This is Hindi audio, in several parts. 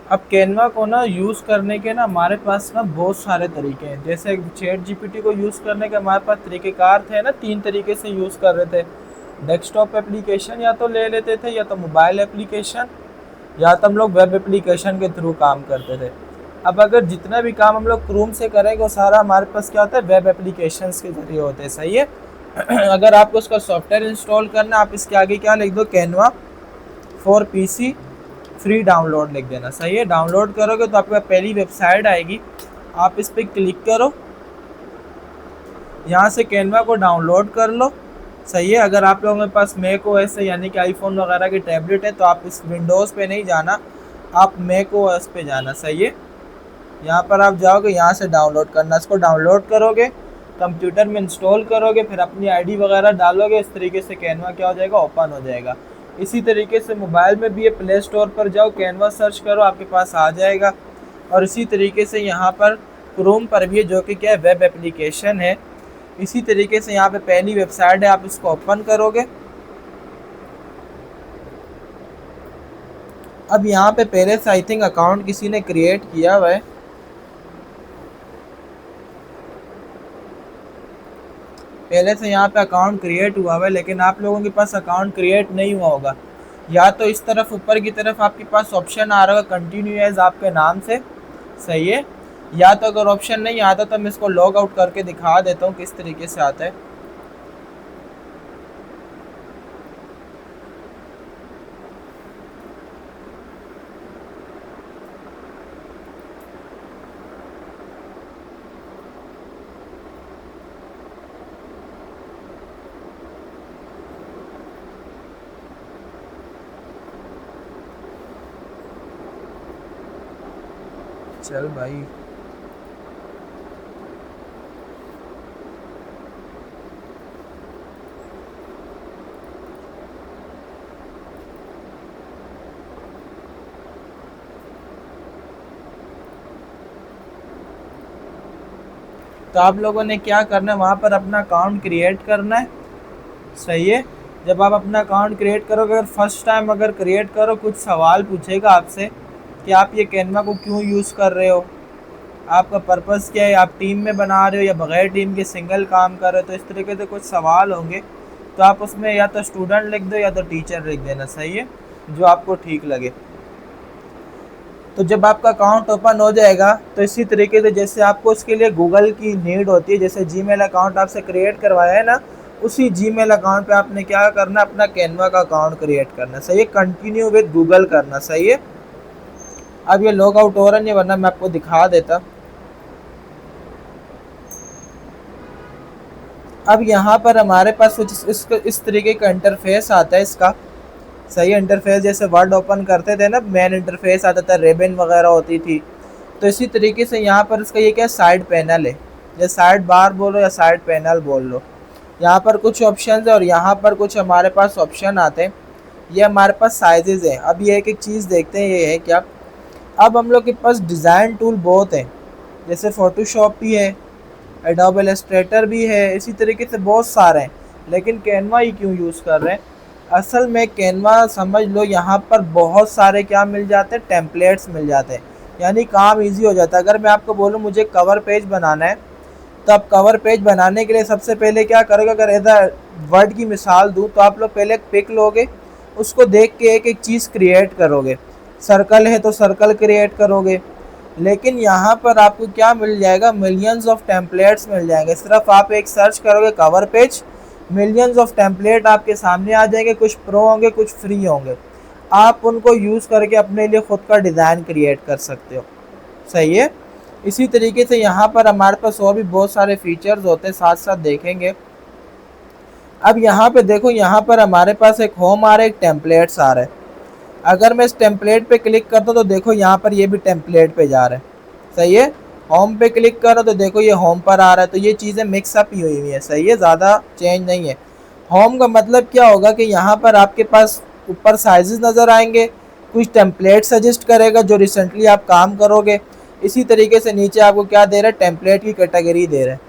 अब कैनवा को ना यूज़ करने के ना हमारे पास ना बहुत सारे तरीके हैं। जैसे चैट जीपीटी को यूज़ करने के हमारे पास तरीक़ेकार थे ना, 3 तरीके से यूज़ कर रहे थे। डेस्कटॉप एप्लीकेशन या तो ले लेते थे, या तो मोबाइल एप्लीकेशन, या तो हम लोग वेब एप्लीकेशन के थ्रू काम करते थे। अब अगर जितना भी काम हम लोग क्रोम से करेंगे वो सारा हमारे पास क्या होता है, वेब एप्लीकेशंस के ज़रिए होते हैं। सही है। अगर आपको उसका सॉफ्टवेयर इंस्टॉल करना, आप इसके आगे क्या लिख दो, Canva for PC free download लिख देना। सही है। डाउनलोड करोगे तो आपके पहली वेबसाइट आएगी, आप इस पर क्लिक करो, यहाँ से कैनवा को डाउनलोड कर लो। सही है। अगर आप लोगों के पास मैक ओएस है, यानी कि आईफोन वगैरह की टैबलेट है, तो आप इस विंडोज़ पे नहीं जाना, आप मैक ओएस पे जाना। सही है। यहाँ पर आप जाओगे, यहाँ से डाउनलोड करना। इसको डाउनलोड करोगे, कंप्यूटर में इंस्टॉल करोगे, फिर अपनी आईडी वगैरह डालोगे, इस तरीके से कैनवा क्या हो जाएगा, ओपन हो जाएगा। इसी तरीके से मोबाइल में भी ये प्ले स्टोर पर जाओ, कैनवा सर्च करो, आपके पास आ जाएगा। और इसी तरीके से यहाँ पर क्रोम पर भी है, जो कि क्या है, वेब एप्लीकेशन है। इसी तरीके से यहाँ पे पहली वेबसाइट है, आप इसको ओपन करोगे। अब यहाँ पे पहले से आई थिंक अकाउंट किसी ने क्रिएट किया हुआ है। पहले से यहाँ पे अकाउंट क्रिएट हुआ हुआ है, लेकिन आप लोगों के पास अकाउंट क्रिएट नहीं हुआ होगा। या तो इस तरफ ऊपर की तरफ आपके पास ऑप्शन आ रहा होगा, कंटिन्यू एज आपके नाम से। सही है। या तो अगर ऑप्शन नहीं आता तो मैं इसको लॉग आउट करके दिखा देता हूँ किस तरीके से आता है। चल भाई। तो आप लोगों ने क्या करना है, वहाँ पर अपना अकाउंट क्रिएट करना है। सही है। जब आप अपना अकाउंट क्रिएट करोगे, अगर फर्स्ट टाइम अगर क्रिएट करो, कुछ सवाल पूछेगा आपसे कि आप ये कैनवा को क्यों यूज़ कर रहे हो, आपका पर्पस क्या है, आप टीम में बना रहे हो या बगैर टीम के सिंगल काम कर रहे हो। तो इस तरीके से कुछ सवाल होंगे, तो आप उसमें या तो स्टूडेंट लिख दो या तो टीचर लिख देना। सही है, जो आपको ठीक लगे। तो जब आपका अकाउंट ओपन हो जाएगा, तो इसी तरीके से जैसे आपको उसके लिए गूगल की नीड होती है, जैसे जीमेल अकाउंट आपसे क्रिएट करवाया है ना, उसी जीमेल अकाउंट पे आपने क्या करना, अपना कैनवा का अकाउंट क्रिएट करना। सही है। कंटिन्यू विद गूगल करना। सही है। अब ये लॉग आउट हो रहा है, वरना मैं आपको दिखा देता। अब यहाँ पर हमारे पास कुछ इस तरीके का इंटरफेस आता है इसका। सही इंटरफेस, जैसे वर्ड ओपन करते थे ना, मेन इंटरफेस आता था, रिबन वगैरह होती थी। तो इसी तरीके से यहाँ पर इसका ये क्या साइड पैनल है, या साइड बार बोलो या साइड पैनल बोल लो। यहाँ पर कुछ ऑप्शन है और यहाँ पर कुछ हमारे पास ऑप्शन आते हैं। ये हमारे पास साइजेज़ हैं। अब ये एक चीज़ देखते हैं, ये है क्या, अब हम लोग के पास डिज़ाइन टूल बहुत हैं, जैसे फ़ोटोशॉप भी है, एडोब इलस्ट्रेटर भी है, इसी तरीके से बहुत सारे हैं। लेकिन कैनवा ही क्यों यूज़ कर रहे हैं, असल में कैनवा समझ लो, यहाँ पर बहुत सारे क्या मिल जाते हैं, टेम्पलेट्स मिल जाते हैं, यानी काम इजी हो जाता है। अगर मैं आपको बोलूँ मुझे कवर पेज बनाना है, तो आप कवर पेज बनाने के लिए सबसे पहले क्या करोगे, अगर इधर वर्ड की मिसाल दूँ तो आप लोग पहले एक पिक लोगे, उसको देख के एक एक चीज़ क्रिएट करोगे। सर्कल है तो सर्कल क्रिएट करोगे। लेकिन यहाँ पर आपको क्या मिल जाएगा, मिलियंस ऑफ टेम्पलेट्स मिल जाएंगे। सिर्फ आप एक सर्च करोगे cover page, millions of template आपके सामने आ जाएंगे। कुछ प्रो होंगे, कुछ फ्री होंगे। आप उनको यूज़ करके अपने लिए ख़ुद का डिज़ाइन क्रिएट कर सकते हो। सही है। इसी तरीके से यहाँ पर हमारे पास और भी बहुत सारे फीचर्स होते हैं, साथ साथ देखेंगे। अब यहाँ पे देखो, यहाँ पर हमारे पास एक होम आ रहा है, एक टेम्पलेट्स आ रहा है। अगर मैं इस टेम्पलेट पे क्लिक करता हूँ तो देखो यहाँ पर ये भी टेम्पलेट पे जा रहा है। सही है। होम पे क्लिक करो तो देखो ये होम पर आ रहा है। तो ये चीज़ें मिक्सअप ही हुई है। सही है, ज़्यादा चेंज नहीं है। होम का मतलब क्या होगा कि यहाँ पर आपके पास ऊपर साइजेस नज़र आएंगे, कुछ टेम्पलेट सजेस्ट करेगा जो रिसेंटली आप काम करोगे। इसी तरीके से नीचे आपको क्या दे रहा है, टेम्पलेट की कैटेगरी दे रहा है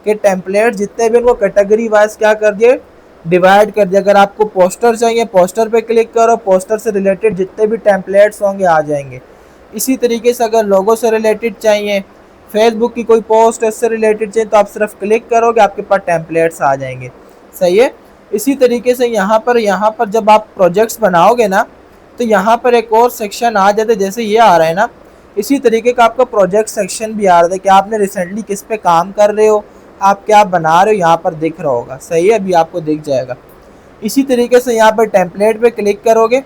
कि टेम्पलेट जितने भी उनको कैटेगरी वाइज क्या कर दिए, डिवाइड कर दिया। अगर आपको पोस्टर चाहिए, पोस्टर पे क्लिक करो, पोस्टर से रिलेटेड जितने भी टेम्पलेट्स होंगे आ जाएंगे। इसी तरीके से अगर लोगो से रिलेटेड चाहिए, फेसबुक की कोई पोस्ट उससे रिलेटेड चाहिए, तो आप सिर्फ क्लिक करोगे, आपके पास टेम्पलेट्स आ जाएंगे। सही है। इसी तरीके से यहाँ पर जब आप प्रोजेक्ट्स बनाओगे ना, तो यहाँ पर एक और सेक्शन आ जाता है, जैसे ये आ रहा है ना, इसी तरीके का आपका प्रोजेक्ट सेक्शन भी आ रहा है कि आपने रिसेंटली किस पे काम कर रहे हो, आप क्या बना रहे हो, यहाँ पर दिख रहा होगा। सही है, अभी आपको दिख जाएगा। इसी तरीके से यहाँ पर टेम्पलेट पे क्लिक करोगे,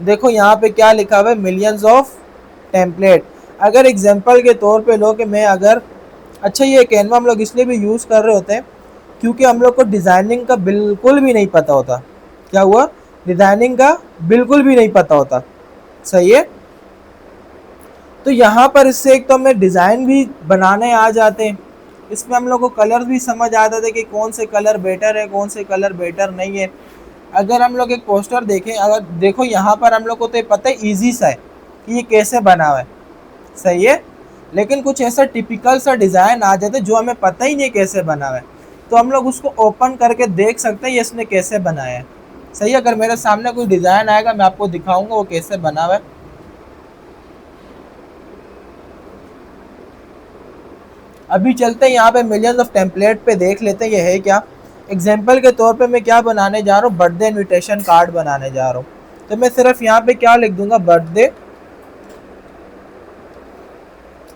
देखो यहाँ पे क्या लिखा हुआ है, मिलियंस ऑफ टेम्पलेट। अगर एग्जांपल के तौर पे लो कि मैं अगर, अच्छा ये कैनवा हम लोग इसलिए भी यूज़ कर रहे होते हैं क्योंकि हम लोग को डिज़ाइनिंग का बिल्कुल भी नहीं पता होता। क्या हुआ? डिज़ाइनिंग का बिल्कुल भी नहीं पता होता। सही है। तो यहाँ पर इससे एक तो हमें डिज़ाइन भी बनाने आ जाते हैं, इसमें हम लोग को कलर भी समझ आ जाते कि कौन से कलर बेटर है, कौन से कलर बेटर नहीं है। अगर हम लोग एक पोस्टर देखें, अगर देखो यहाँ पर हम लोग को तो ये पता है ईजी सा है कि ये कैसे बना हुआ है। सही है। लेकिन कुछ ऐसा टिपिकल सा डिज़ाइन आ जाता है जो हमें पता ही नहीं कैसे बना हुआ है, तो हम लोग उसको ओपन करके देख सकते हैं ये इसने कैसे बनाया है। सही है। अगर मेरे सामने कोई डिज़ाइन आएगा, मैं आपको दिखाऊंगा वो कैसे बना हुआ है। अभी चलते हैं यहाँ पे मिलियंस ऑफ टेम्पलेट पे, देख लेते हैं ये है क्या। एग्जाम्पल के तौर पे मैं क्या बनाने जा रहा हूँ, बर्थडे इनविटेशन कार्ड बनाने जा रहा हूँ। तो मैं सिर्फ यहाँ पे क्या लिख दूंगा, बर्थडे।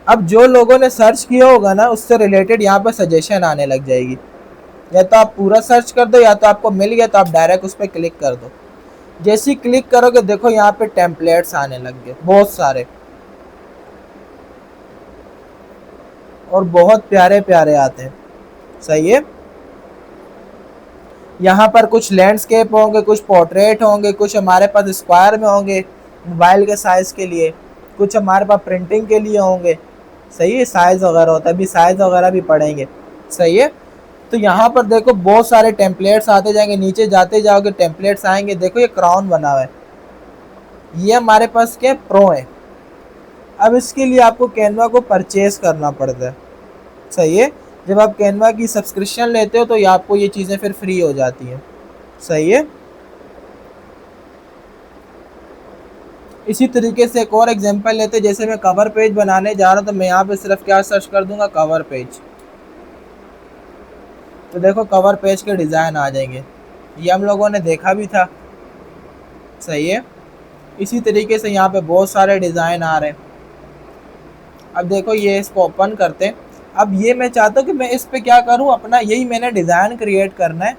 अब जो लोगों ने सर्च किया होगा ना, उससे रिलेटेड यहाँ पे सजेशन आने लग जाएगी। या तो आप पूरा सर्च कर दो, या तो आपको मिल गया तो आप डायरेक्ट उस पर क्लिक कर दो। जैसे ही क्लिक करोगे, देखो यहाँ पे टेम्पलेट्स आने लग गए बहुत सारे, और बहुत प्यारे प्यारे आते हैं। सही है। यहाँ पर कुछ लैंडस्केप होंगे, कुछ पोर्ट्रेट होंगे, कुछ हमारे पास स्क्वायर में होंगे मोबाइल के साइज़ के लिए, कुछ हमारे पास प्रिंटिंग के लिए होंगे। सही है। साइज़ वगैरह होता है, अभी साइज़ वगैरह भी पढ़ेंगे। सही है। तो यहाँ पर देखो बहुत सारे टेम्पलेट्स आते जाएंगे, नीचे जाते जाओगे टेम्पलेट्स आएंगे। देखो ये क्राउन बना हुआ है, ये हमारे पास क्या प्रो है। अब इसके लिए आपको कैनवा को परचेज करना पड़ता है। सही है। जब आप कैनवा की सब्सक्रिप्शन लेते हो तो ये आपको ये चीज़ें फिर फ्री हो जाती हैं। सही है। इसी तरीके से एक और एग्जांपल लेते हैं, जैसे मैं कवर पेज बनाने जा रहा हूँ, तो मैं यहाँ पे सिर्फ क्या सर्च कर दूंगा, कवर पेज। तो देखो कवर पेज के डिज़ाइन आ जाएंगे, ये हम लोगों ने देखा भी था। सही है। इसी तरीके से यहाँ पे बहुत सारे डिज़ाइन आ रहे हैं। अब देखो ये इसको ओपन करते हैं। अब ये मैं चाहता हूँ कि मैं इस पे क्या करूँ, अपना यही मैंने डिज़ाइन क्रिएट करना है।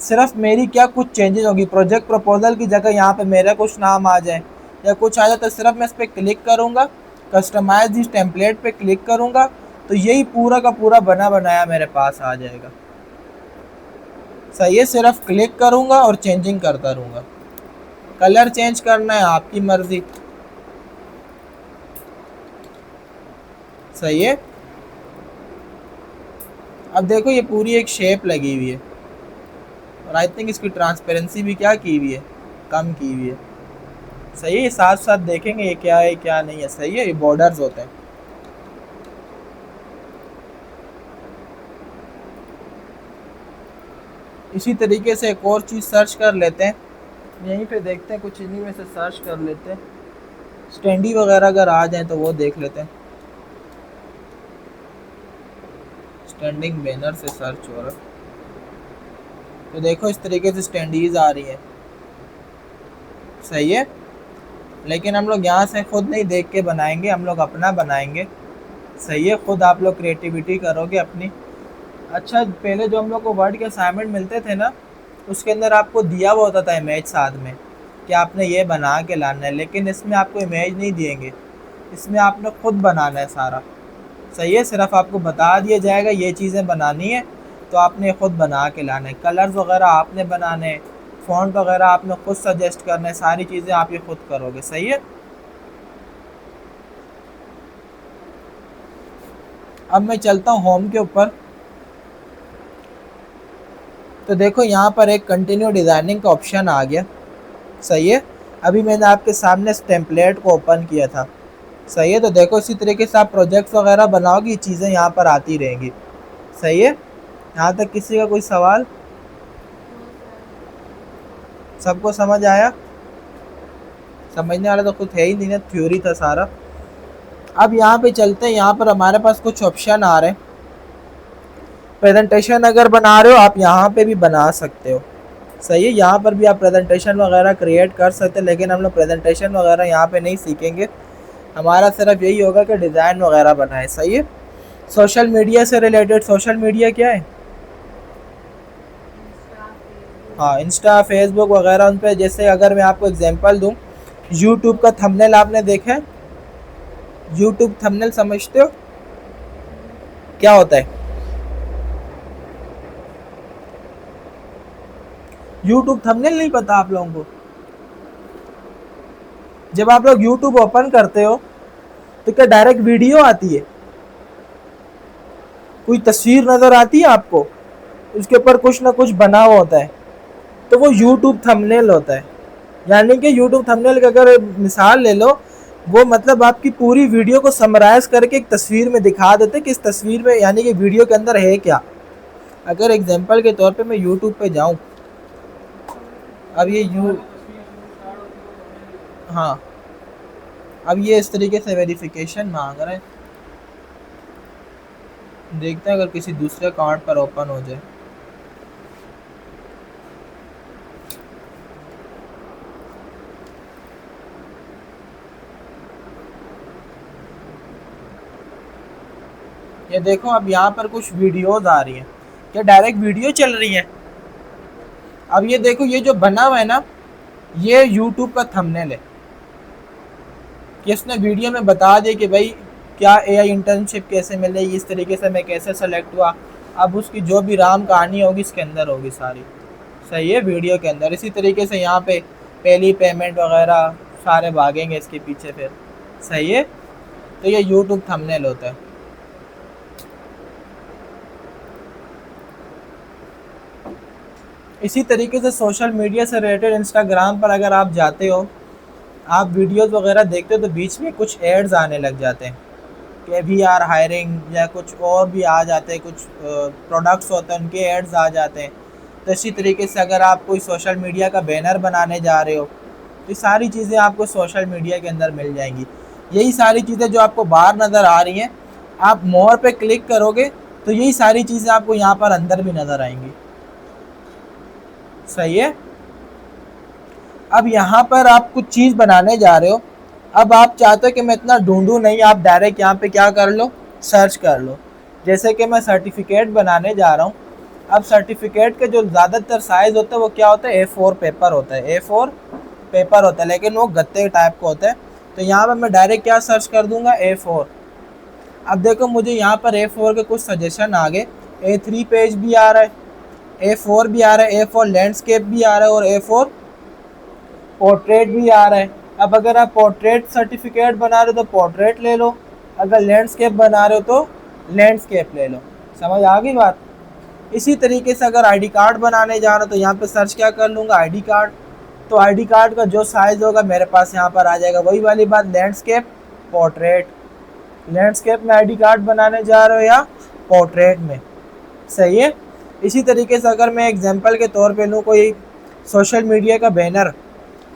सिर्फ मेरी क्या कुछ चेंजेस होगी, प्रोजेक्ट प्रपोजल की जगह यहाँ पे मेरा कुछ नाम आ जाए या कुछ आ जाए, तो सिर्फ मैं इस पर क्लिक करूँगा, कस्टमाइज दिस टेम्पलेट पे क्लिक करूँगा, तो यही पूरा का पूरा बना बनाया मेरे पास आ जाएगा। सही है। सिर्फ क्लिक करूँगा और चेंजिंग करता रहूँगा। कलर चेंज करना है आपकी मर्ज़ी। सही है। अब देखो ये पूरी एक शेप लगी हुई है, और आई थिंक इसकी ट्रांसपेरेंसी भी क्या की हुई है, कम की हुई है। सही है। साथ साथ देखेंगे ये क्या है क्या नहीं है। सही है। ये बॉर्डर्स होते हैं। इसी तरीके से एक और चीज़ सर्च कर लेते हैं, यहीं पे देखते हैं, कुछ इन्हीं में से सर्च कर लेते हैं। स्टैंडी वगैरह अगर आ जाए तो वो देख लेते हैं। स्टैंडिंग बैनर से सर्च हो रहा, तो देखो इस तरीके से स्टैंडीज आ रही है। सही है। लेकिन हम लोग यहाँ से खुद नहीं देख के बनाएंगे, हम लोग अपना बनाएंगे। सही है। खुद आप लोग क्रिएटिविटी करोगे अपनी। अच्छा, पहले जो हम लोग को वर्ड के असाइनमेंट मिलते थे ना, उसके अंदर आपको दिया हुआ होता था इमेज साथ में कि आपने ये बना के लाना है, लेकिन इसमें आपको इमेज नहीं दिएंगे, इसमें आपने खुद बनाना है सारा। सही है। सिर्फ आपको बता दिया जाएगा ये चीज़ें बनानी है, तो आपने खुद बना के लाना है। कलर्स वगैरह आपने बनाने हैं, फ़ॉन्ट वगैरह आपने खुद सजेस्ट करना है, सारी चीज़ें आप ये खुद करोगे। सही है। अब मैं चलता हूँ होम के ऊपर। तो देखो यहाँ पर एक कंटिन्यू डिज़ाइनिंग का ऑप्शन आ गया। सही है। अभी मैंने आपके सामने इस टेम्पलेट को ओपन किया था। सही है। तो देखो इसी तरीके से आप प्रोजेक्ट्स वगैरह बनाओगे, ये चीज़ें यहाँ पर आती रहेंगी। सही है। यहाँ तक किसी का कोई सवाल? सबको समझ आया? समझने वाला तो कुछ है ही नहीं ना, थ्योरी था सारा। अब यहाँ पे चलते हैं, यहाँ पर हमारे पास कुछ ऑप्शन आ रहे हैं। प्रेजेंटेशन अगर बना रहे हो आप यहाँ पे भी बना सकते हो, सही है। यहाँ पर भी आप प्रेजेंटेशन वगैरह क्रिएट कर सकते हैं, लेकिन हम लोग प्रेजेंटेशन वगैरह यहाँ पे नहीं सीखेंगे। हमारा सिर्फ यही होगा कि डिज़ाइन वगैरह बनाए, सही है। सोशल मीडिया से रिलेटेड, सोशल मीडिया क्या है? हाँ, इंस्टा, फेसबुक वगैरह उन पे, जैसे अगर मैं आपको एग्जांपल दूं, यूट्यूब का थंबनेल आपने देखा है? यूट्यूब थंबनेल समझते हो क्या होता है? यूट्यूब थंबनेल नहीं पता आप लोगों को? जब आप लोग यूट्यूब ओपन करते हो तो क्या डायरेक्ट वीडियो आती है? कोई तस्वीर नज़र आती है आपको? उसके ऊपर कुछ ना कुछ बना हुआ होता है, तो वो यूट्यूब थंबनेल होता है। यानी कि यूट्यूब थंबनेल का अगर मिसाल ले लो, वो मतलब आपकी पूरी वीडियो को समराइज करके एक तस्वीर में दिखा देते कि इस तस्वीर में, यानी कि वीडियो के अंदर है क्या। अगर एग्जांपल के तौर पे मैं यूट्यूब पे जाऊं, अब ये हाँ, अब ये इस तरीके से वेरिफिकेशन मांग रहे हैं। देखते हैं अगर किसी दूसरे अकाउंट पर ओपन हो जाए। ये देखो, अब यहाँ पर कुछ वीडियोस आ रही हैं, क्या डायरेक्ट वीडियो चल रही है। अब ये देखो, ये जो बना हुआ है ना, ये यूट्यूब का थंबनेल है कि इसने वीडियो में बता दिया कि भाई क्या एआई इंटर्नशिप कैसे मिलेगी, इस तरीके से मैं कैसे सेलेक्ट हुआ। अब उसकी जो भी राम कहानी होगी इसके अंदर होगी सारी, सही है, वीडियो के अंदर। इसी तरीके से यहाँ पे पहली पेमेंट वगैरह सारे भागेंगे इसके पीछे फिर, सही है। तो ये यूट्यूब थंबनेल होता है। इसी तरीके से सोशल मीडिया से रिलेटेड इंस्टाग्राम पर अगर आप जाते हो, आप वीडियोस वगैरह देखते हो, तो बीच में कुछ एड्स आने लग जाते हैं कि वी आर हायरिंग या कुछ और भी आ जाते हैं, कुछ प्रोडक्ट्स होते हैं उनके एड्स आ जाते हैं। तो इसी तरीके से अगर आप कोई सोशल मीडिया का बैनर बनाने जा रहे हो, तो ये सारी चीज़ें आपको सोशल मीडिया के अंदर मिल जाएंगी। यही सारी चीज़ें जो आपको बाहर नज़र आ रही हैं, आप मोर पे क्लिक करोगे तो यही सारी चीज़ें आपको यहाँ पर अंदर भी नज़र आएंगी, सही है। अब यहाँ पर आप कुछ चीज़ बनाने जा रहे हो, अब आप चाहते हो कि मैं इतना ढूंढूं नहीं, आप डायरेक्ट यहाँ पे क्या कर लो, सर्च कर लो। जैसे कि मैं सर्टिफिकेट बनाने जा रहा हूँ। अब सर्टिफिकेट के जो ज़्यादातर साइज़ होता है वो क्या होता है, A4 पेपर होता है, A4 पेपर होता है, लेकिन वो गत्ते टाइप का होता है। तो यहाँ पर मैं डायरेक्ट क्या सर्च कर दूँगा, A4। अब देखो मुझे यहाँ पर A4 के कुछ सजेशन आ गए। A3 पेज भी आ रहा है, A4 भी आ रहा है, A4 लैंडस्केप भी आ रहा है और A4 पोर्ट्रेट भी आ रहा है। अब अगर आप पोर्ट्रेट सर्टिफिकेट बना रहे हो तो पोर्ट्रेट ले लो, अगर लैंडस्केप बना रहे हो तो लैंडस्केप ले लो। समझ आ गई बात? इसी तरीके से अगर आईडी कार्ड बनाने जा रहे हो तो यहाँ पे सर्च क्या कर लूँगा, आईडी कार्ड। तो आईडी कार्ड का जो साइज़ होगा मेरे पास यहाँ पर आ जाएगा। वही वाली बात, लैंडस्केप, पोर्ट्रेट। लैंडस्केप में आईडी कार्ड बनाने जा रहे हो या पोर्ट्रेट में, सही है। इसी तरीके से अगर मैं एग्जांपल के तौर पे लूँ कोई सोशल मीडिया का बैनर,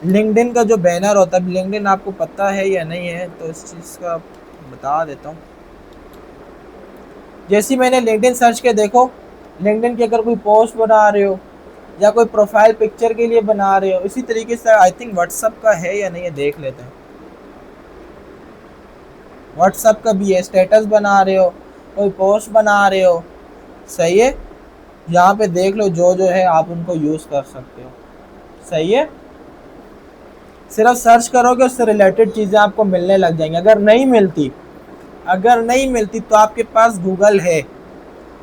लिंक्डइन का जो बैनर होता है, लिंक्डइन आपको पता है या नहीं है तो इस चीज़ का बता देता हूँ। जैसे मैंने लिंक्डइन सर्च के देखो, लिंक्डइन की अगर कोई पोस्ट बना रहे हो या कोई प्रोफाइल पिक्चर के लिए बना रहे हो, इसी तरीके से आई थिंक व्हाट्सअप का है या नहीं है देख लेते हैं। व्हाट्सअप का भी है, स्टेटस बना रहे हो, कोई पोस्ट बना रहे हो, सही है। यहाँ पे देख लो, जो जो है आप उनको यूज़ कर सकते हो, सही है। सिर्फ सर्च करोगे उससे रिलेटेड चीज़ें आपको मिलने लग जाएंगी। अगर नहीं मिलती तो आपके पास गूगल है,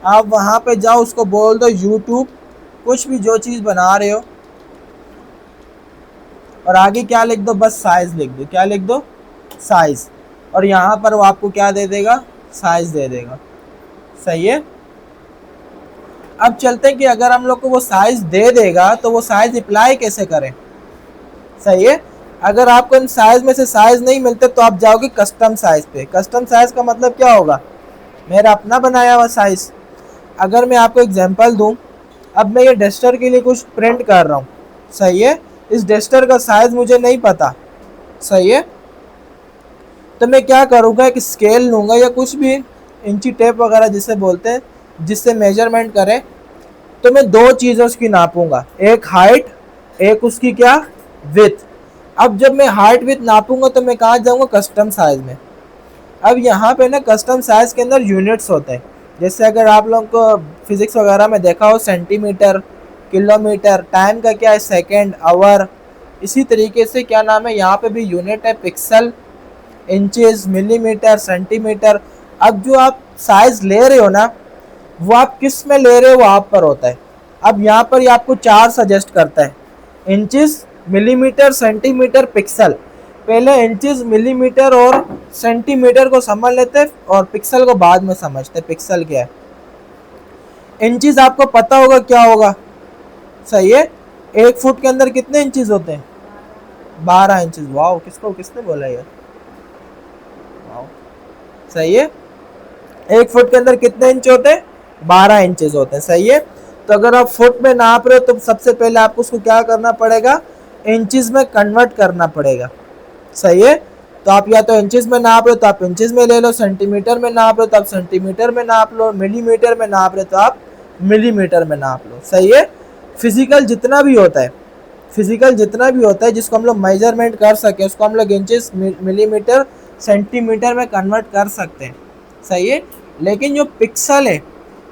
आप वहाँ पे जाओ, उसको बोल दो यूट्यूब, कुछ भी जो चीज़ बना रहे हो, और आगे क्या लिख दो, बस साइज़ लिख दो। क्या लिख दो, साइज़। और यहाँ पर वो आपको क्या दे देगा, साइज़ दे देगा, सही है। अब चलते हैं कि अगर हम लोग को वो साइज़ दे देगा तो वो साइज़ अप्लाई कैसे करें, सही है। अगर आपको इन साइज़ में से साइज़ नहीं मिलते तो आप जाओगे कस्टम साइज़ पे। कस्टम साइज़ का मतलब क्या होगा, मेरा अपना बनाया हुआ साइज़। अगर मैं आपको एग्जांपल दूं, अब मैं ये डस्टर के लिए कुछ प्रिंट कर रहा हूँ, सही है। इस डस्टर का साइज़ मुझे नहीं पता, सही है। तो मैं क्या करूँगा, एक स्केल लूँगा या कुछ भी इंची टेप वगैरह जिसे बोलते हैं, जिससे मेजरमेंट करें। तो मैं दो चीज़ें उसकी नापूंगा, एक हाइट, एक उसकी क्या, विथ। अब जब मैं हाइट विथ नापूंगा तो मैं कहाँ जाऊँगा, कस्टम साइज में। अब यहाँ पे ना कस्टम साइज के अंदर यूनिट्स होते हैं। जैसे अगर आप लोगों को फिजिक्स वगैरह में देखा हो, सेंटीमीटर, किलोमीटर, टाइम का क्या है, सेकेंड, आवर। इसी तरीके से क्या नाम है, यहाँ पे भी यूनिट है, पिक्सल, इंचेस, मिलीमीटर, सेंटीमीटर। अब जो आप साइज ले रहे हो ना, वो आप किस में ले रहे हो वो आप पर होता है। अब यहाँ पर ये आपको चार सजेस्ट करता है, इंचेस, मिलीमीटर, सेंटीमीटर, पिक्सल। पहले इंचेस, मिलीमीटर और सेंटीमीटर को समझ लेते हैं और पिक्सल को बाद में समझते हैं पिक्सल क्या है। इंचेस आपको पता होगा क्या होगा, सही है। एक फुट के अंदर कितने इंचेस होते हैं, 12 इंचेस। वाह, किसको किसने बोला ये, वाह, सही है। एक फुट के अंदर कितने इंच होते हैं, 12 इंचेस होते हैं, सही है। तो अगर आप फुट में नाप रहे हो तो सबसे पहले आपको उसको क्या करना पड़ेगा, इंचेस में कन्वर्ट करना पड़ेगा, सही है। तो आप या तो इंचेस में नाप रहे हो तो आप इंचेस में ले लो, सेंटीमीटर में नाप रहे हो तो आप सेंटीमीटर में नाप लो, मिलीमीटर में नाप रहे हो तो आप मिलीमीटर में नाप लो, सही है। फिजिकल जितना भी होता है, फिजिकल जितना भी होता है जिसको हम लोग मेजरमेंट कर सके, उसको हम लोग इंचेस, मिलीमीटर, सेंटीमीटर में कन्वर्ट कर सकते हैं, सही है। लेकिन जो पिक्सल है,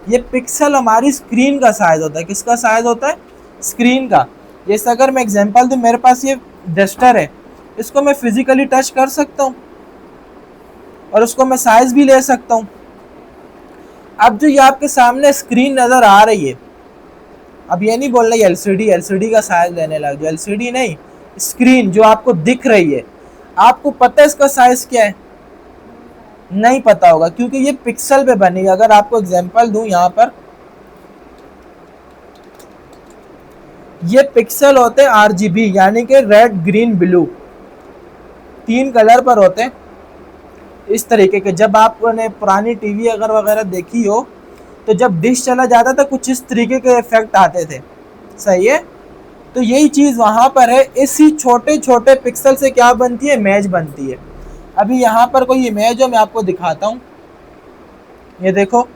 ये पिक्सल हमारी स्क्रीन का साइज होता है। किसका साइज होता है, स्क्रीन का। जैसे अगर मैं एग्जांपल दूं, मेरे पास ये डस्टर है, इसको मैं फिजिकली टच कर सकता हूँ और उसको मैं साइज भी ले सकता हूँ। अब जो ये आपके सामने स्क्रीन नज़र आ रही है, अब ये नहीं बोलना एलसीडी, एलसीडी का साइज लेने लग जाओ, एलसीडी नहीं, स्क्रीन जो आपको दिख रही है, आपको पता है इसका साइज क्या है, नहीं पता होगा क्योंकि ये पिक्सल पे बनी है। अगर आपको एग्जांपल दूं, यहाँ पर ये पिक्सल होते हैं आरजीबी, यानी कि रेड, ग्रीन, ब्लू, 3 कलर पर होते हैं इस तरीके के। जब आपने पुरानी टीवी अगर वगैरह देखी हो तो जब डिश चला जाता था कुछ इस तरीके के इफेक्ट आते थे, सही है। तो यही चीज़ वहाँ पर है, इसी छोटे छोटे पिक्सल से क्या बनती है, इमेज बनती है। अभी यहाँ पर कोई इमेज हो, मैं आपको दिखाता हूँ, ये देखो,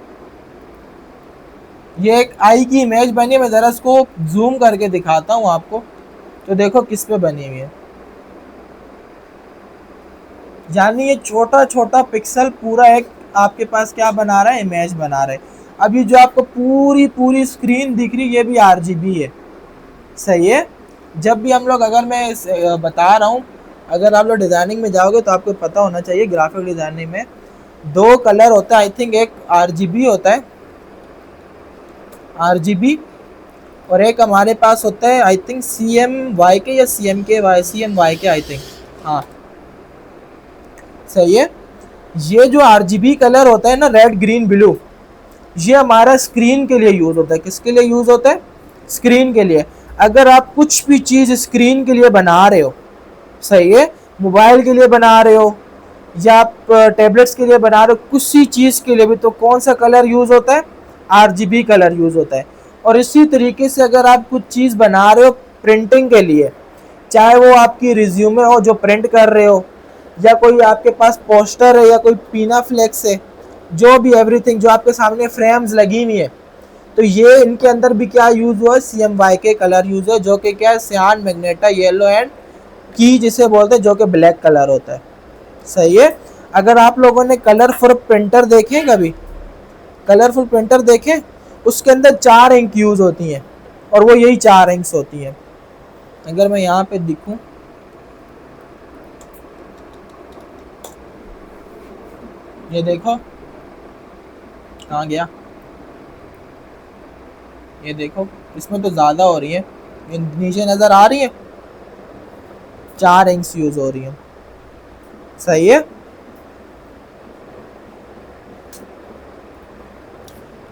ये एक आई की इमेज बनी है। मैं ज़रा इसको जूम करके दिखाता हूँ आपको, तो देखो किस पे बनी हुई है। यानी ये छोटा छोटा पिक्सल पूरा एक आपके पास क्या बना रहा है, इमेज बना रहा है। अभी जो आपको पूरी पूरी स्क्रीन दिख रही है, ये भी आरजीबी है, सही है। जब भी हम लोग, अगर मैं बता रहा हूँ, अगर आप लोग डिज़ाइनिंग में जाओगे तो आपको पता होना चाहिए, ग्राफिक डिज़ाइनिंग में 2 कलर होता है, आई थिंक एक आरजीबी होता है, आरजीबी, और एक हमारे पास होता है आई थिंक CMYK या CMYK आई थिंक, हाँ सही है। ये जो आरजीबी कलर होता है ना, रेड, ग्रीन, ब्लू, ये हमारा स्क्रीन के लिए यूज़ होता है। किसके लिए यूज़ होता है, स्क्रीन के लिए। अगर आप कुछ भी चीज़ स्क्रीन के लिए बना रहे हो, सही है, मोबाइल के लिए बना रहे हो या आप टैबलेट्स के लिए बना रहे हो, किसी चीज़ के लिए भी, तो कौन सा कलर यूज़ होता है, आरजीबी कलर यूज़ होता है। और इसी तरीके से अगर आप कुछ चीज़ बना रहे हो प्रिंटिंग के लिए, चाहे वो आपकी रिज्यूमे हो जो प्रिंट कर रहे हो, या कोई आपके पास पोस्टर है या कोई पीना फ्लेक्स है, जो भी एवरीथिंग जो आपके सामने फ्रेम्स लगी हुई है, तो ये इनके अंदर भी क्या यूज़ हुआ है, CMYK कलर यूज़ है, जो कि क्या है, सियान, मैग्नेटा, येलो एंड की जिसे बोलते हैं, जो कि ब्लैक कलर होता है, सही है। अगर आप लोगों ने कलरफुल प्रिंटर देखे, कभी कलरफुल प्रिंटर देखे, उसके अंदर 4 इंक यूज़ होती हैं और वो यही 4 इंक्स होती हैं। अगर मैं यहाँ पे दिखूँ, ये देखो कहाँ गया, ये देखो, इसमें तो ज़्यादा हो रही है, ये नीचे नज़र आ रही है, 4 इंक्स यूज़ हो रही है, सही है।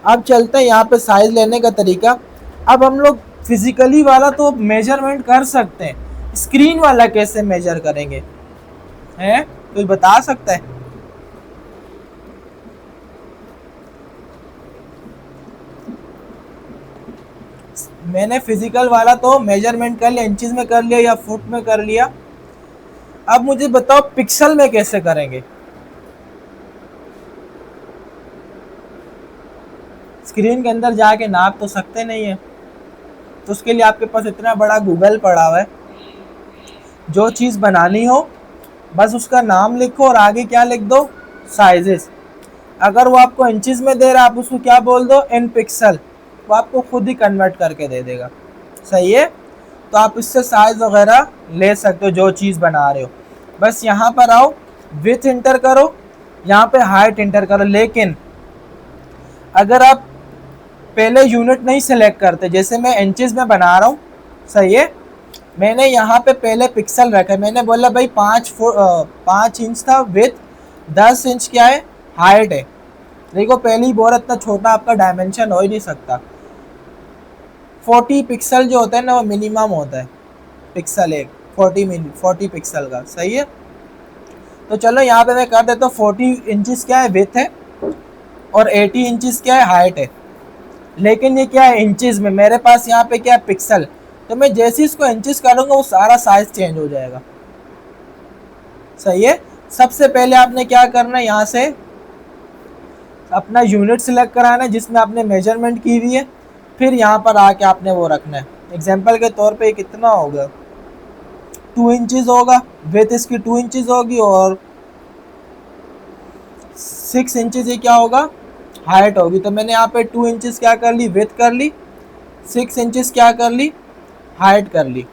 अब चलते हैं यहाँ पे साइज लेने का तरीका। अब हम लोग फिजिकली वाला तो मेजरमेंट कर सकते हैं, स्क्रीन वाला कैसे मेजर करेंगे, हैं, कोई बता सकता है? मैंने फिजिकल वाला तो मेजरमेंट कर लिया, इंचेस में कर लिया या फुट में कर लिया। अब मुझे बताओ पिक्सल में कैसे करेंगे। स्क्रीन के अंदर जाके नाप तो सकते नहीं है, तो उसके लिए आपके पास इतना बड़ा गूगल पड़ा हुआ है। जो चीज़ बनानी हो बस उसका नाम लिखो और आगे क्या लिख दो, साइजेस। अगर वो आपको इंचेस में दे रहा है आप उसको क्या बोल दो, इन पिक्सल, वो आपको खुद ही कन्वर्ट करके दे देगा। सही है, तो आप इससे साइज वगैरह ले सकते हो जो चीज़ बना रहे हो। बस यहाँ पर आओ, विथ इंटर करो, यहाँ पे हाइट इंटर करो। लेकिन अगर आप पहले यूनिट नहीं सेलेक्ट करते, जैसे मैं इंचेस में बना रहा हूँ, सही है, मैंने यहाँ पे पहले पिक्सल रखा है। मैंने बोला भाई 5 इंच था विथ, 10 इंच क्या है, हाइट है। देखो पहली बोर इतना छोटा आपका डायमेंशन हो ही नहीं सकता। 40 पिक्सल जो होता है ना वो मिनिमम होता है, पिक्सल एक 40 पिक्सल का। सही है, तो चलो यहाँ पे मैं कर देता हूँ 40 इंचेस क्या है विथ है और 80 इंचेस क्या है हाइट है। लेकिन ये क्या है इंचेस में, मेरे पास यहाँ पे क्या है पिक्सल, तो मैं जैसे इसको इंचेस करूँगा वो सारा साइज चेंज हो जाएगा। सही है, सबसे पहले आपने क्या करना है, यहाँ से अपना यूनिट सिलेक्ट कराना है जिसमें आपने मेजरमेंट की हुई है। फिर यहाँ पर आके आपने वो रखना है। एग्जांपल के तौर पे कितना होगा, 2 इंचेस होगा, विथ इसकी 2 इंचेस होगी और 6 इंचेस ये क्या होगा, हाइट होगी। तो मैंने यहाँ पे 2 इंचेस क्या कर ली, विथ कर ली, 6 इंचेस क्या कर ली, हाइट कर ली।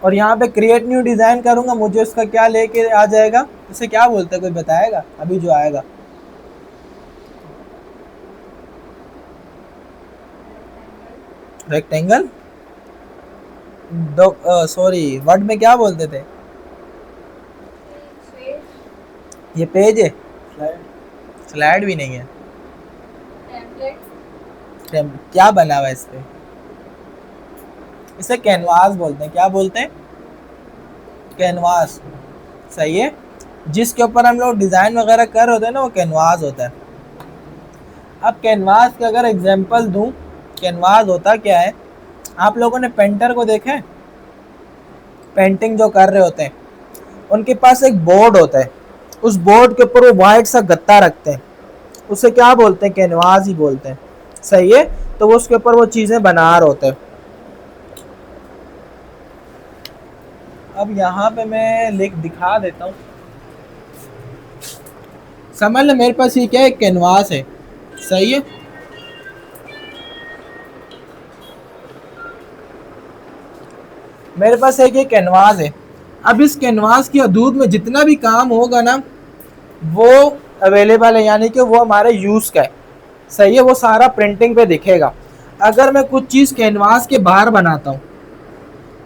और यहाँ पे क्रिएट न्यू डिज़ाइन करूँगा, मुझे उसका क्या लेके आ जाएगा, उसे क्या बोलते हैं, कोई बताएगा अभी जो आएगा। रेक्टेंगल, सॉरी वर्ड में क्या बोलते थे, ये पेज है, स्लाइड भी नहीं है, क्या बना हुआ है इस पे, इसे कैनवास बोलते हैं। क्या बोलते हैं, कैनवास। सही है, जिसके ऊपर हम लोग डिज़ाइन वगैरह कर होते हैं ना वो कैनवास होता है। अब कैनवास का अगर एग्जांपल दूं, कैनवास होता क्या है, आप लोगों ने पेंटर को देखा है, पेंटिंग जो कर रहे होते हैं उनके पास एक बोर्ड होता है, उस बोर्ड के ऊपर वो वाइट सा गत्ता रखते हैं, उसे क्या बोलते हैं, कैनवास ही बोलते हैं। सही है, तो वो उसके ऊपर वो चीज़ें बना रहे होते हैं। अब यहाँ पे मैं लिख दिखा देता हूँ, समझ लो मेरे पास ये क्या है, कैनवास है। सही है, मेरे पास एक ये कैनवास है। अब इस कैनवास की हदूद में जितना भी काम होगा ना वो अवेलेबल है, यानी कि वो हमारे यूज़ का है। सही है, वो सारा प्रिंटिंग पे दिखेगा। अगर मैं कुछ चीज़ कैनवास के बाहर बनाता हूँ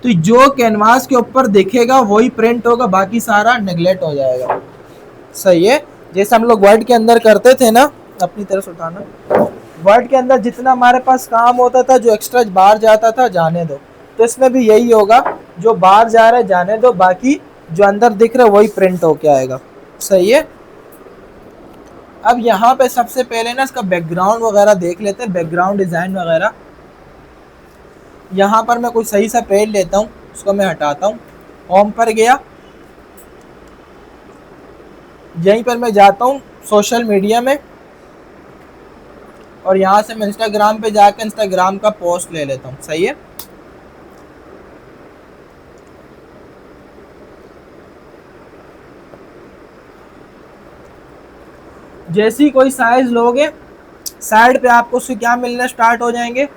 तो जो कैनवास के ऊपर दिखेगा वही प्रिंट होगा, बाकी सारा नेगलेक्ट हो जाएगा। सही है, जैसे हम लोग वर्ड के अंदर करते थे ना, अपनी तरफ से उठाना, वर्ड के अंदर जितना हमारे पास काम होता था जो एक्स्ट्रा बाहर जाता था जाने दो, तो इसमें भी यही होगा, जो बाहर जा रहा है जाने दो, बाकी जो अंदर दिख रहा है वही प्रिंट होके आएगा। सही है, अब यहाँ पे सबसे पहले ना इसका बैकग्राउंड वगैरह देख लेते हैं, बैकग्राउंड डिज़ाइन वगैरह। यहाँ पर मैं कोई सही सा पेज लेता हूँ, उसको मैं हटाता हूँ, होम पर गया, यहीं पर मैं जाता हूँ सोशल मीडिया में और यहाँ से मैं इंस्टाग्राम पे जाकर इंस्टाग्राम का पोस्ट ले लेता हूँ। सही है, जैसे ही कोई साइज लोगे साइड पे आपको उससे क्या मिलने स्टार्ट हो जाएंगे,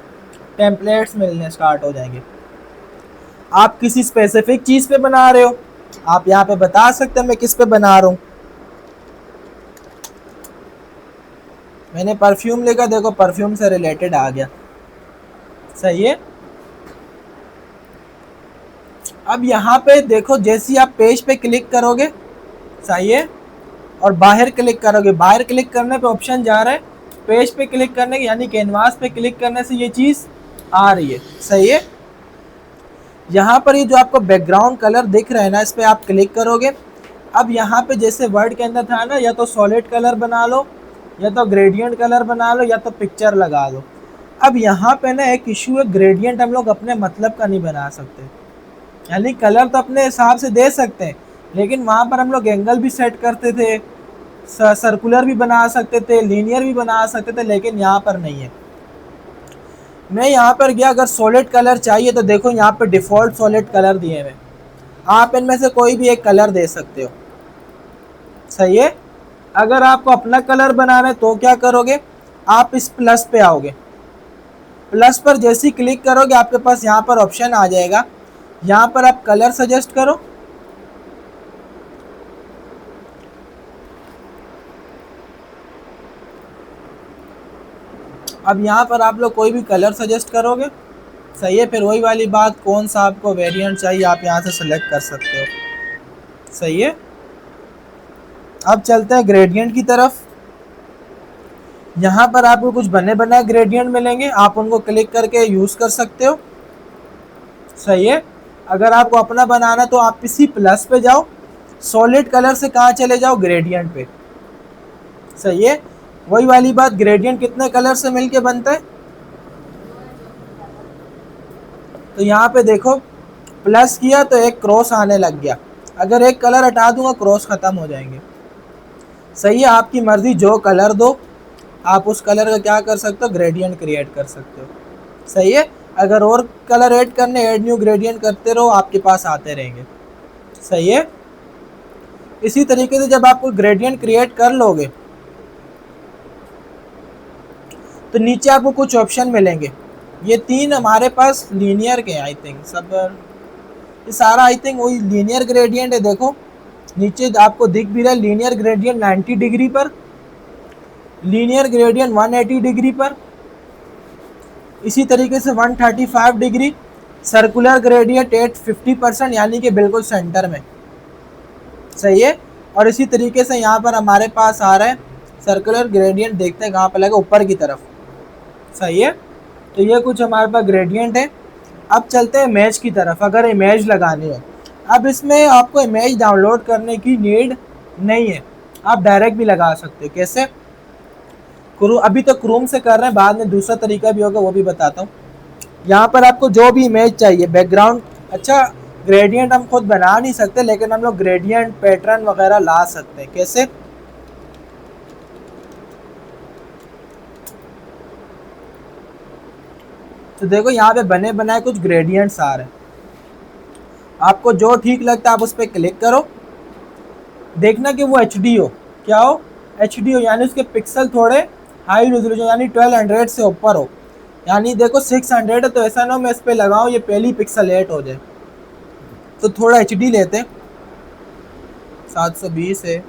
टेम्पलेट्स मिलने स्टार्ट हो जाएंगे। आप किसी स्पेसिफिक चीज़ पे बना रहे हो, आप यहाँ पे बता सकते हैं मैं किस पे बना रहा हूँ। मैंने परफ्यूम लिखा, देखो परफ्यूम से रिलेटेड आ गया। सही है, अब यहाँ पे देखो जैसे ही आप पेज पे क्लिक करोगे, सही है, और बाहर क्लिक करोगे, बाहर क्लिक करने पे ऑप्शन जा रहा है पेज पे क्लिक करने के, यानी कैनवास पे क्लिक करने से ये चीज़ आ रही है। सही है, यहाँ पर ये जो आपको बैकग्राउंड कलर दिख रहा है ना, इस पर आप क्लिक करोगे। अब यहाँ पे जैसे वर्ड के अंदर था ना, या तो सॉलिड कलर बना लो, या तो ग्रेडियंट कलर बना लो, या तो पिक्चर लगा दो। अब यहाँ पे ना एक इशू है, ग्रेडियंट हम लोग अपने मतलब का नहीं बना सकते। यानी कलर तो अपने हिसाब से दे सकते हैं, लेकिन वहाँ पर हम लोग एंगल भी सेट करते थे, सर्कुलर भी बना सकते थे, लीनियर भी बना सकते थे, लेकिन यहाँ पर नहीं है। मैं यहाँ पर गया, अगर सॉलिड कलर चाहिए तो देखो यहाँ पर डिफ़ॉल्ट सॉलिड कलर दिए हुए, आप इनमें से कोई भी एक कलर दे सकते हो। सही है। अगर आपको अपना कलर बनाना है तो क्या करोगे, आप इस प्लस पे आओगे, प्लस पर जैसे ही क्लिक करोगे आपके पास यहाँ पर ऑप्शन आ जाएगा, यहाँ पर आप कलर सजेस्ट करो। अब यहाँ पर आप लोग कोई भी कलर सजेस्ट करोगे। सही है। फिर वही वाली बात, कौन सा आपको वेरिएंट चाहिए आप यहाँ से सेलेक्ट कर सकते हो। सही है। अब चलते हैं ग्रेडियंट की तरफ। यहाँ पर आपको कुछ बने बनाए ग्रेडियंट मिलेंगे, आप उनको क्लिक करके यूज़ कर सकते हो। सही है। अगर आपको अपना बनाना तो आप इसी प्लस पे जाओ, सॉलिड कलर से कहाँ चले जाओ, ग्रेडियंट पे। सही है। वही वाली बात, ग्रेडियंट कितने कलर से मिलके बनता है, तो यहाँ पे देखो प्लस किया तो एक क्रॉस आने लग गया, अगर एक कलर हटा दूंगा क्रॉस खत्म हो जाएंगे। सही है। आपकी मर्जी, जो कलर दो आप उस कलर का क्या कर सकते हो, ग्रेडियंट क्रिएट कर सकते हो। सही है। अगर और कलर ऐड करने, ऐड न्यू ग्रेडियंट करते रहो, आपके पास आते रहेंगे। सही है। इसी तरीके से जब आप कोई ग्रेडियंट क्रिएट कर लोगे तो नीचे आपको कुछ ऑप्शन मिलेंगे। ये तीन हमारे पास लीनियर के, आई थिंक सब, ये सारा आई थिंक वही लीनियर ग्रेडियंट है। देखो नीचे आपको दिख भी रहा है, लीनियर ग्रेडियंट 90 डिग्री पर, लीनियर ग्रेडियंट 180 डिग्री पर, इसी तरीके से 135 डिग्री, सर्कुलर ग्रेडियंट 50% यानी कि बिल्कुल सेंटर में। सही है। और इसी तरीके से यहाँ पर हमारे पास आ रहा है सर्कुलर ग्रेडियंट, देखते हैं कहाँ पर लगा, ऊपर की तरफ। सही है। तो ये कुछ हमारे पास ग्रेडियंट है। अब चलते हैं इमेज की तरफ। अगर इमेज लगानी है, अब इसमें आपको इमेज डाउनलोड करने की नीड नहीं है, आप डायरेक्ट भी लगा सकते हो। कैसे, अभी तो क्रोम से कर रहे हैं, बाद में दूसरा तरीका भी होगा वो भी बताता हूँ। यहाँ पर आपको जो भी इमेज चाहिए, बैकग्राउंड, अच्छा ग्रेडियंट हम खुद बना नहीं सकते, लेकिन हम लोग ग्रेडियंट पैटर्न वगैरह ला सकते हैं। कैसे, तो देखो यहाँ पे बने बनाए कुछ ग्रेडियंट्स आ रहे हैं, आपको जो ठीक लगता है आप उस पर क्लिक करो। देखना कि वो HD हो, क्या हो, HD हो, यानी उसके पिक्सल थोड़े हाई रेजोल्यूशन यानी 1200 से ऊपर हो। यानी देखो 600 है, तो ऐसा ना मैं इस पर लगाऊँ ये पहली पिक्सल 8 हो जाए, तो थोड़ा HD लेते हैं, 720 है।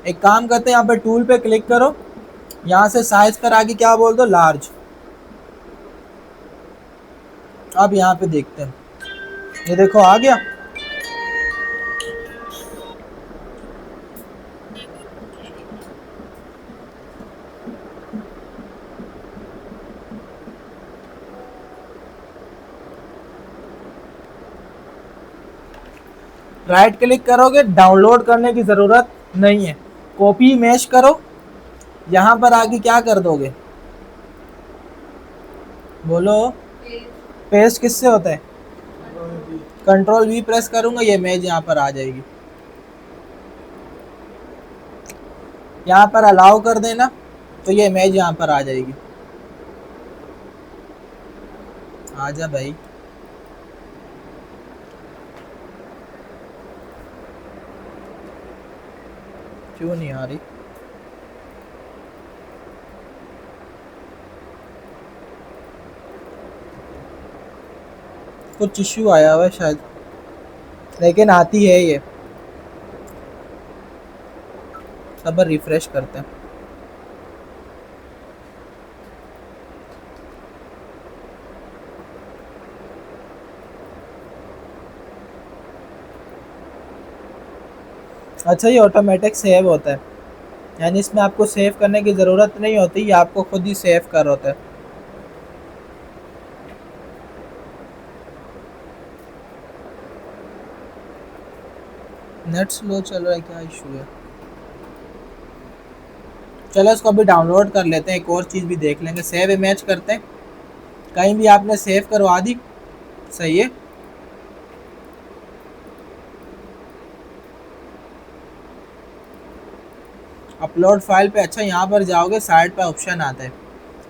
एक काम करते हैं, यहाँ पे टूल पे क्लिक करो, यहाँ से साइज पर आगे क्या बोल दो, लार्ज। अब यहाँ पे देखते हैं, ये देखो आ गया। राइट क्लिक करोगे, डाउनलोड करने की ज़रूरत नहीं है, कॉपी इमेज करो। यहाँ पर आगे क्या कर दोगे, बोलो, पेस्ट किससे होता है, Ctrl+V प्रेस करूँगा, ये इमेज यहाँ पर आ जाएगी। यहाँ पर अलाउ कर देना, तो ये इमेज यहाँ पर आ जाएगी। आजा भाई, क्यों नहीं आ रही, कुछ इश्यू आया हुआ है शायद, लेकिन आती है ये। सब रिफ्रेश करते हैं। अच्छा, ये ऑटोमेटिक सेव होता है, यानी इसमें आपको सेव करने की ज़रूरत नहीं होती, ये आपको खुद ही सेव कर होता है। नेट स्लो चल रहा है, क्या इशू है। चलो इसको अभी डाउनलोड कर लेते हैं, एक और चीज़ भी देख लेंगे। सेव इमेज करते हैं, कहीं भी आपने सेव करवा दी, सही है। अपलोड फाइल पे, अच्छा यहाँ पर जाओगे साइड पे ऑप्शन आता है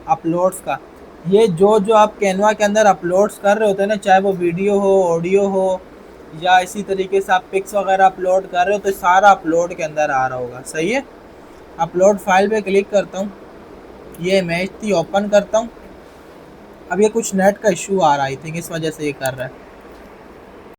अपलोड्स का। ये जो जो आप कैनवा के अंदर अपलोड्स कर रहे होते हैं ना, चाहे वो वीडियो हो, ऑडियो हो, या इसी तरीके से आप पिक्स वगैरह अपलोड कर रहे हो, तो सारा अपलोड के अंदर आ रहा होगा, सही है। अपलोड फाइल पे क्लिक करता हूँ, ये इमेज थी, ओपन करता हूँ। अब ये कुछ नेट का इशू आ रहा है, आई थिंक इस वजह से ये कर रहा है।